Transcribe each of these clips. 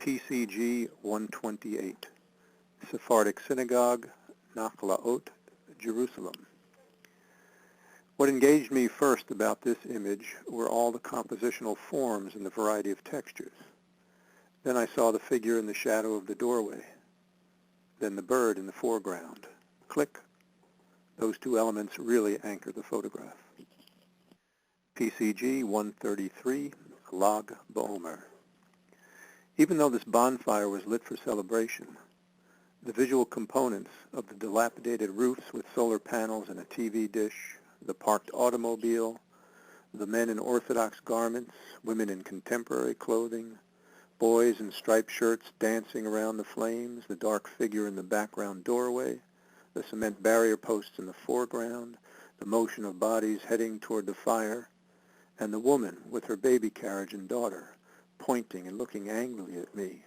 PCG 128, Sephardic Synagogue, Nachlaot, Jerusalem. What engaged me first about this image were all the compositional forms and the variety of textures. Then I saw the figure in the shadow of the doorway. Then the bird in the foreground. Click. Those two elements really anchor the photograph. PCG 133, Lag BaOmer. Even though this bonfire was lit for celebration, the visual components of the dilapidated roofs with solar panels and a TV dish, the parked automobile, the men in Orthodox garments, women in contemporary clothing, boys in striped shirts dancing around the flames, the dark figure in the background doorway, the cement barrier posts in the foreground, the motion of bodies heading toward the fire, and the woman with her baby carriage and daughter pointing and looking angrily at me,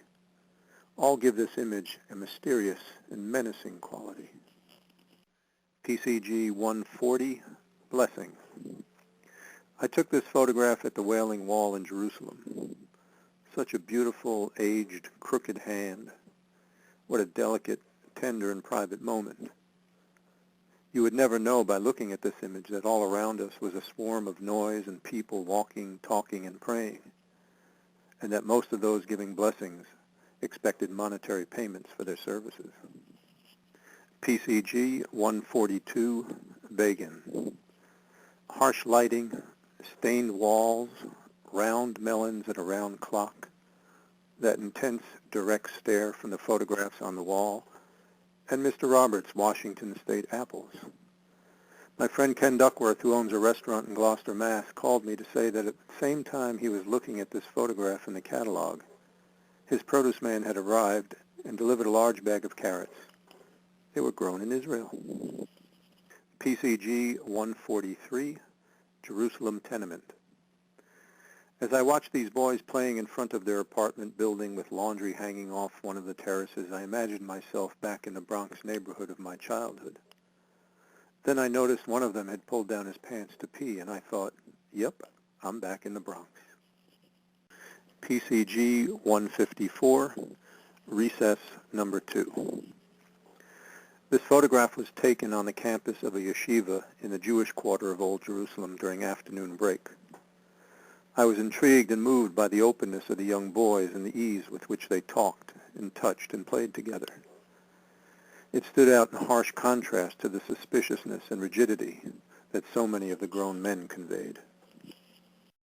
all give this image a mysterious and menacing quality. PCG 140, Blessing. I took this photograph at the Wailing Wall in Jerusalem. Such a beautiful, aged, crooked hand. What a delicate, tender, and private moment. You would never know by looking at this image that all around us was a swarm of noise and people walking, talking, and praying, and that most of those giving blessings expected monetary payments for their services. PCG 142, Begin. Harsh lighting, stained walls, round melons at a round clock, that intense, direct stare from the photographs on the wall, and Mr. Roberts' Washington State apples. My friend Ken Duckworth, who owns a restaurant in Gloucester, Mass., called me to say that at the same time he was looking at this photograph in the catalog, his produce man had arrived and delivered a large bag of carrots. They were grown in Israel. PCG 143, Jerusalem Tenement. As I watched these boys playing in front of their apartment building with laundry hanging off one of the terraces, I imagined myself back in the Bronx neighborhood of my childhood. Then I noticed one of them had pulled down his pants to pee, and I thought, yep, I'm back in the Bronx. PCG 154, Recess Number 2. This photograph was taken on the campus of a yeshiva in the Jewish quarter of Old Jerusalem during afternoon break. I was intrigued and moved by the openness of the young boys and the ease with which they talked and touched and played together. It stood out in harsh contrast to the suspiciousness and rigidity that so many of the grown men conveyed.